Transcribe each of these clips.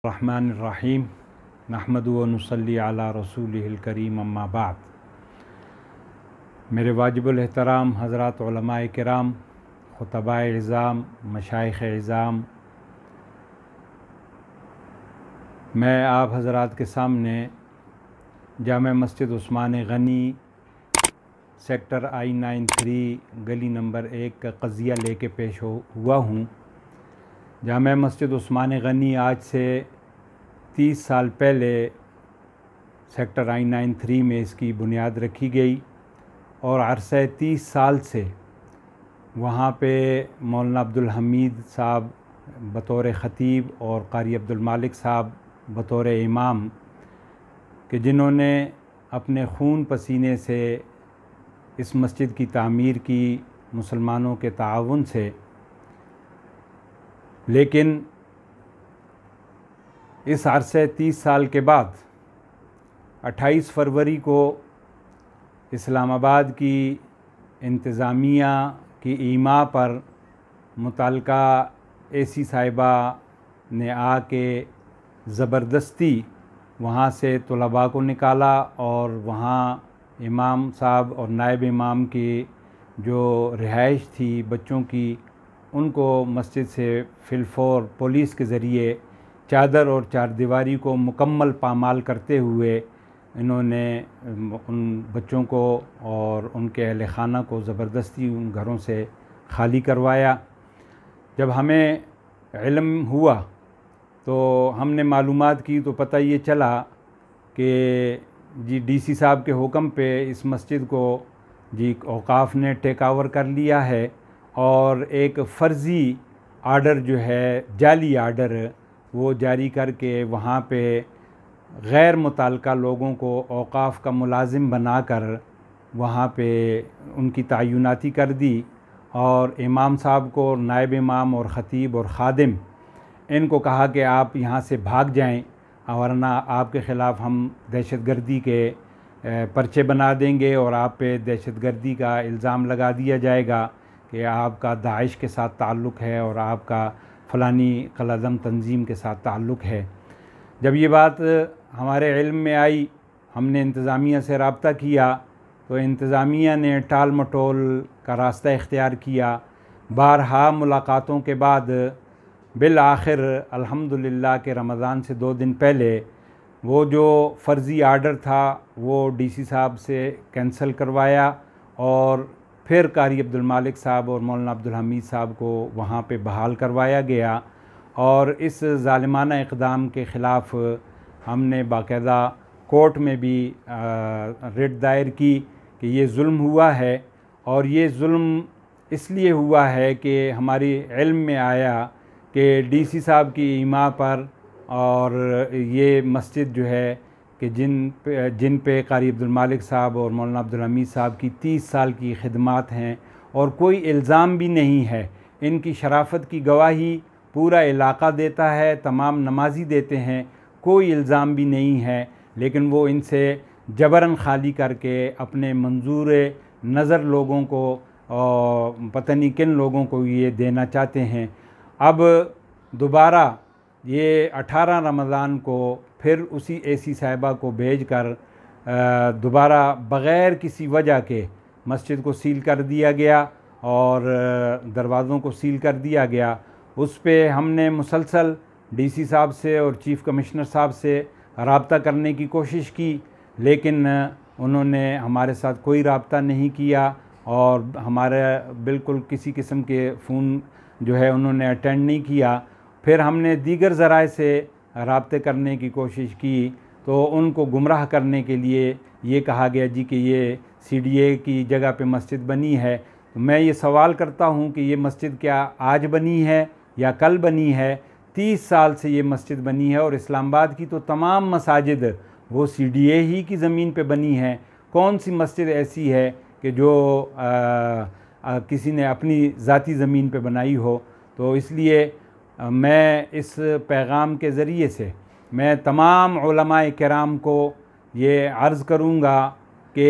रहमानिर्रहीम नहमदु व नुसल्ली अला रसूलिहिल करीम अम्मा बाद। मेरे वाजिबुल एहतराम हज़रात उलमाए किराम, खुतबाए इज़ाम, मशाइख़ इज़ाम, मैं आप हज़रात के सामने जामे मस्जिद उस्मान गनी सेक्टर I93 गली नंबर 1 का क़ज़िया लेके पेश हुआ हूँ। जामे मस्जिद उस्मान गनी आज से 30 साल पहले सेक्टर I93 में इसकी बुनियाद रखी गई और अरसे 30 साल से वहाँ पे मौलाना अब्दुल हमीद साहब बतौर ख़तीब और कारी अब्दुल मालिक साहब बतौर इमाम कि जिन्होंने अपने खून पसीने से इस मस्जिद की तामीर की मुसलमानों के ताउन से। लेकिन इस अरसे 30 साल के बाद 28 फरवरी को इस्लामाबाद की इंतज़ामिया की ईमा पर मुतल्लिका एसी साहिबा ने आके ज़बरदस्ती वहाँ से तलबा को निकाला और वहाँ इमाम साहब और नायब इमाम की जो रिहाइश थी बच्चों की, उनको मस्जिद से फिलफौर पुलिस के ज़रिए चादर और चारदीवारी को मुकम्मल पामाल करते हुए इन्होंने उन बच्चों को और उनके अहल खाना को ज़बरदस्ती उन घरों से खाली करवाया। जब हमें इल्म हुआ तो हमने मालूमात की तो पता ये चला कि जी डीसी साहब के हुक्म पे इस मस्जिद को जी औकाफ़ ने टेक ओवर कर लिया है और एक फ़र्ज़ी आर्डर जो है, जाली आर्डर, वो जारी करके वहाँ पे गैर मुतल्लिका लोगों को औकाफ़ का मुलाजिम बनाकर वहाँ पे उनकी तयनाती कर दी और इमाम साहब को, नायब इमाम और ख़तीब और ख़ादिम, इनको कहा कि आप यहाँ से भाग जाएं वरना आपके ख़िलाफ़ हम दहशतगर्दी के पर्चे बना देंगे और आप पे दहशतगर्दी का इल्ज़ाम लगा दिया जाएगा कि आपका दाइश के साथ ताल्लुक़ है और आपका फ़लानी कल-अज़म तंजीम के साथ ताल्लुक़ है। जब ये बात हमारे इल्म में आई, हमने इंतज़ामिया से रब्ता किया तो इंतज़ामिया ने टाल मटोल का रास्ता इख्तियार किया। बारहा मुलाकातों के बाद बिल आखिर अल्हम्दुलिल्लाह के रमज़ान से 2 दिन पहले वो जो फ़र्ज़ी आर्डर था वो डीसी साहब से कैंसिल करवाया और फिर कारी अब्दुल मालिक साहब और मौलाना अब्दुल हमीद साहब को वहाँ पे बहाल करवाया गया। और इस ज़ालिमाना इक़दाम के ख़िलाफ़ हमने बाकायदा कोर्ट में भी रिट दायर की कि ये जुल्म हुआ है और ये जुल्म इसलिए हुआ है कि हमारी इल्म में आया कि डीसी साहब की ईमा पर और ये मस्जिद जो है कि जिन पे कारी अब्दुल मालिक साहब और मौलाना अब्दुल हमीद साहब की 30 साल की खिदमत हैं और कोई इल्ज़ाम भी नहीं है। इनकी शराफत की गवाही पूरा इलाक़ा देता है, तमाम नमाजी देते हैं, कोई इल्ज़ाम भी नहीं है, लेकिन वो इनसे जबरन खाली करके अपने मंजूर नज़र लोगों को और पता नहीं किन लोगों को ये देना चाहते हैं। अब दोबारा ये 18 रमज़ान को फिर उसी एसी साहिबा को भेजकर दोबारा बग़ैर किसी वजह के मस्जिद को सील कर दिया गया और दरवाज़ों को सील कर दिया गया। उस पे हमने मुसलसल डीसी साहब से और चीफ़ कमिश्नर साहब से रब्ता करने की कोशिश की, लेकिन उन्होंने हमारे साथ कोई रब्ता नहीं किया और हमारे बिल्कुल किसी किस्म के फ़ोन जो है उन्होंने अटेंड नहीं किया। फिर हमने दीगर ज़राए से रब्ते करने की कोशिश की तो उनको गुमराह करने के लिए ये कहा गया जी कि ये CDA की जगह पे मस्जिद बनी है। तो मैं ये सवाल करता हूँ कि ये मस्जिद क्या आज बनी है या कल बनी है? 30 साल से ये मस्जिद बनी है और इस्लामाबाद की तो तमाम मसाजिद वो CDA ही की ज़मीन पे बनी है। कौन सी मस्जिद ऐसी है कि जो किसी ने अपनी ज़ाती ज़मीन पे बनाई हो? तो इसलिए मैं इस पैगाम के ज़रिए से मैं तमाम उलमाए किराम को ये अर्ज़ करूँगा कि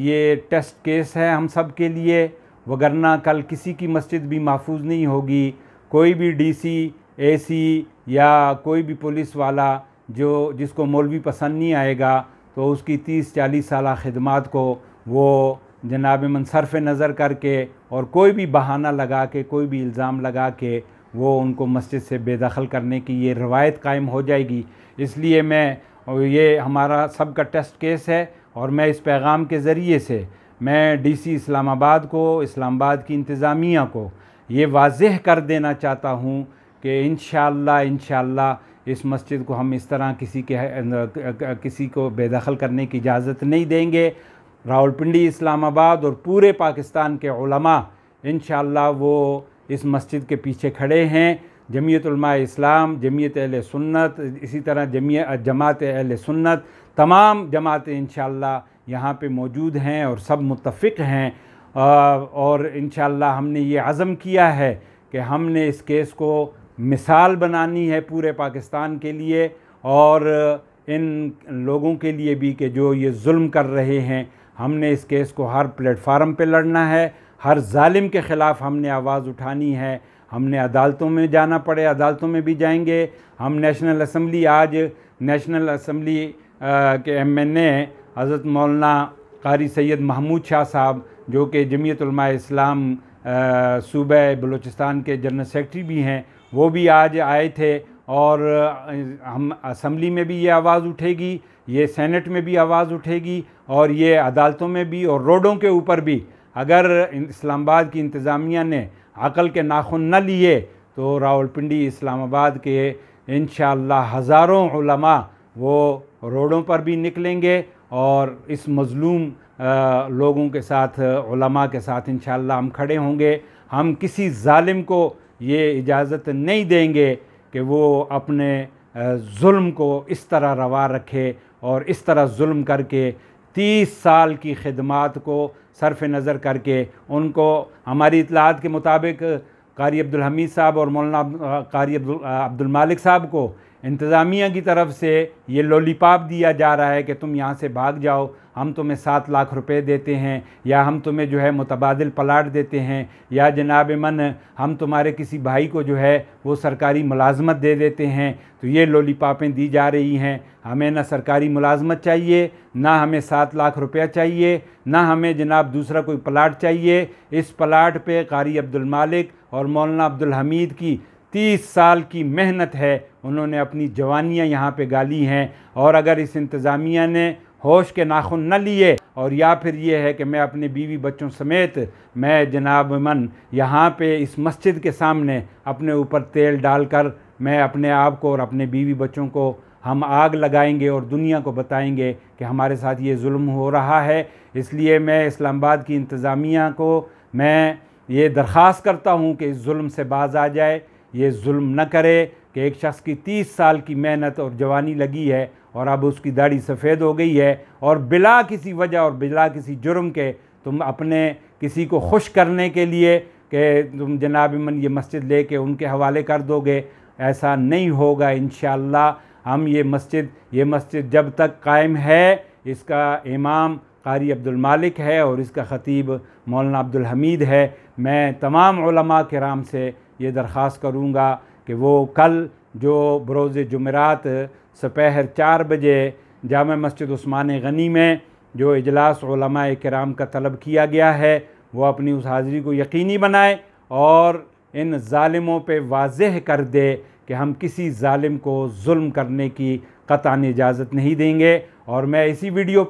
ये टेस्ट केस है हम सब के लिए, वगरना कल किसी की मस्जिद भी महफूज नहीं होगी। कोई भी डीसी एसी या कोई भी पुलिस वाला जिसको मौलवी पसंद नहीं आएगा तो उसकी 30-40 साल खिदमात को वो जनाब मन सरफ़ नज़र करके और कोई भी बहाना लगा के, कोई भी इल्ज़ाम लगा के वो उनको मस्जिद से बेदखल करने की ये रवायत कायम हो जाएगी। इसलिए ये हमारा सब का टेस्ट केस है और मैं इस पैगाम के ज़रिए से मैं डीसी इस्लामाबाद को, इस्लामाबाद की इंतज़ामिया को ये वाज़ेह कर देना चाहता हूँ कि इंशाअल्लाह इस मस्जिद को हम इस तरह किसी को बेदखल करने की इजाज़त नहीं देंगे। रावलपिंडी, इस्लामाबाद और पूरे पाकिस्तान के उलमा इंशाअल्लाह वो इस मस्जिद के पीछे खड़े हैं। जमीयत उलमा इस्लाम, जमीयत अहले सुन्नत, इसी तरह जमात अहले सुन्नत, तमाम जमातें इंशाअल्लाह यहाँ पे मौजूद हैं और सब मुत्तफ़िक़ हैं। और इंशाअल्लाह हमने ये अज़म किया है कि हमने इस केस को मिसाल बनानी है पूरे पाकिस्तान के लिए और इन लोगों के लिए भी कि जो ये जुल्म कर रहे हैं। हमने इस केस को हर प्लेटफार्म पे लड़ना है, हर जालिम के ख़िलाफ़ हमने आवाज़ उठानी है। हमने अदालतों में जाना पड़े अदालतों में भी जाएंगे। हम नेशनल असम्बली, आज नेशनल असम्बली के MNA हज़रत मौलाना कारी सैयद महमूद शाह साहब जो कि जमीयत उलमा इस्लाम सूबे बलूचिस्तान के जनरल सेक्रेटरी भी हैं, वो भी आज आए थे। और हम असम्बली में भी ये आवाज़ उठेगी, ये सेनेट में भी आवाज़ उठेगी और ये अदालतों में भी और रोडों के ऊपर भी। अगर इस्लामाबाद की इंतज़ामिया ने अक़ल के नाखून न लिए तो रावलपिंडी, इस्लामाबाद के इंशाअल्लाह हज़ारों उलमा वो रोडों पर भी निकलेंगे और इस मज़लूम लोगों के साथ, उलमा के साथ इंशाअल्लाह हम खड़े होंगे। हम किसी जालिम को ये इजाज़त नहीं देंगे कि वो अपने जुल्म को इस तरह रवा रखे और इस तरह जुल्म करके 30 साल की खिदमात को सरफ़ नज़र करके उनको, हमारी इत्तलात के मुताबिक कारी अब्दुल हमीद साहब और मौलाना कारी अब्दुल मालिक साहब को इंतज़ामिया की तरफ से ये लॉलीपॉप दिया जा रहा है कि तुम यहाँ से भाग जाओ, हम तुम्हें 7 लाख रुपए देते हैं, या हम तुम्हें जो है मुतबादिल प्लाट देते हैं, या जनाब मन हम तुम्हारे किसी भाई को जो है वो सरकारी मुलाजमत दे देते हैं। तो ये लॉलीपॉपें दी जा रही हैं। हमें ना सरकारी मुलाजमत चाहिए, ना हमें 7 लाख रुपया चाहिए, ना हमें जनाब दूसरा कोई प्लाट चाहिए। इस प्लाट पे कारी अब्दुल मालिक और मौलाना अब्दुल हमीद की 30 साल की मेहनत है, उन्होंने अपनी जवानियाँ यहाँ पे गाली हैं। और अगर इस इंतज़ामिया ने होश के नाखून न लिए और या फिर ये है कि मैं अपने बीवी बच्चों समेत मैं जनाब मन यहाँ पे इस मस्जिद के सामने अपने ऊपर तेल डालकर मैं अपने आप को और अपने बीवी बच्चों को हम आग लगाएंगे और दुनिया को बताएंगे कि हमारे साथ ये जुल्म हो रहा है। इसलिए मैं इस्लामाबाद की इंतज़ामिया को मैं ये दरख्वास्त करता हूँ कि इस जुल्म से बाज आ जाए, ये जुल्म न करे कि एक शख्स की 30 साल की मेहनत और जवानी लगी है और अब उसकी दाढ़ी सफ़ेद हो गई है और बिला किसी वजह और बिला किसी जुर्म के तुम अपने किसी को खुश करने के लिए कि तुम जनाब मन ये मस्जिद लेके उनके हवाले कर दोगे, ऐसा नहीं होगा। इंशाअल्लाह हम ये मस्जिद जब तक कायम है, इसका इमाम कारी अब्दुल मालिक है और इसका ख़तीब मौलाना अब्दुल हमीद है। मैं तमाम उलमा किराम से ये दरख्वास्त करूँगा कि वो कल जो बरोज़ जुमेरात सपहर 4 बजे जामा मस्जिद उस्मान गनी में जो इजलास उलमा किराम का तलब किया गया है, वो अपनी उस हाज़िरी को यकीनी बनाए और इन ज़ालिमों पे वाज़ेह कर दे कि हम किसी ज़ालिम को जुल्म करने की क़तअन इजाज़त नहीं देंगे। और मैं इसी वीडियो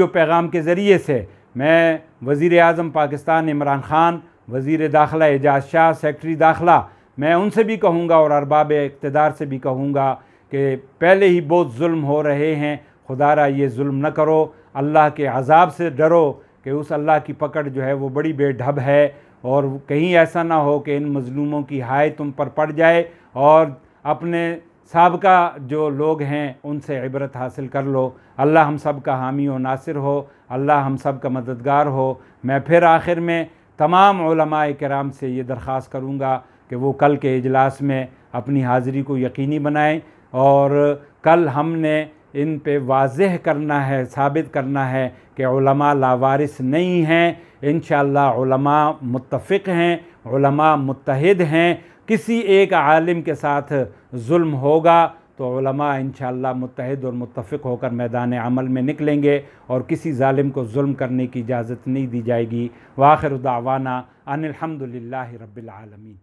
पैगाम के ज़रिए से मैं वज़ीर आज़म पाकिस्तान इमरान ख़ान, वज़ीर दाखिला एजाज़ शाह, सेक्रेटरी दाखिला, मैं उनसे भी कहूँगा और अरबाब इक़्तिदार से भी कहूँगा कि पहले ही बहुत जुल्म हो रहे हैं, खुदारा ये जुल्म न करो, अल्लाह के अज़ाब से डरो कि उस अल्लाह की पकड़ जो है वो बड़ी बेढब है और कहीं ऐसा ना हो कि इन मज़लूमों की हाय तुम पर पड़ जाए और अपने साबका जो लोग हैं उनसे इबरत हासिल कर लो। अल्लाह हम सब का हामी व नासिर हो, अल्लाह हम सब का मददगार हो। मैं फिर आखिर में तमाम उलमाए किराम से ये दरख्वास्त करूँगा कि वो कल के इजलास में अपनी हाज़िरी को यकीनी बनाएं और कल हमने इन पे वाज़ेह करना है, साबित करना है कि उलमा लावारिस नहीं हैं। इंशाअल्लाह उलमा मुत्तफ़िक़ हैं, उलमा मुत्तहिद हैं। किसी एक आलिम के साथ जुल्म होगा तो उलमा इंशाअल्लाह मुत्तहिद और मुत्तफ़िक़ होकर मैदान अमल में निकलेंगे और किसी ज़ालिम को जुल्म करने की इजाज़त नहीं दी जाएगी। व आखिर दावाना अनिल हम्दुलिल्लाहि रब्बिल आलमीन।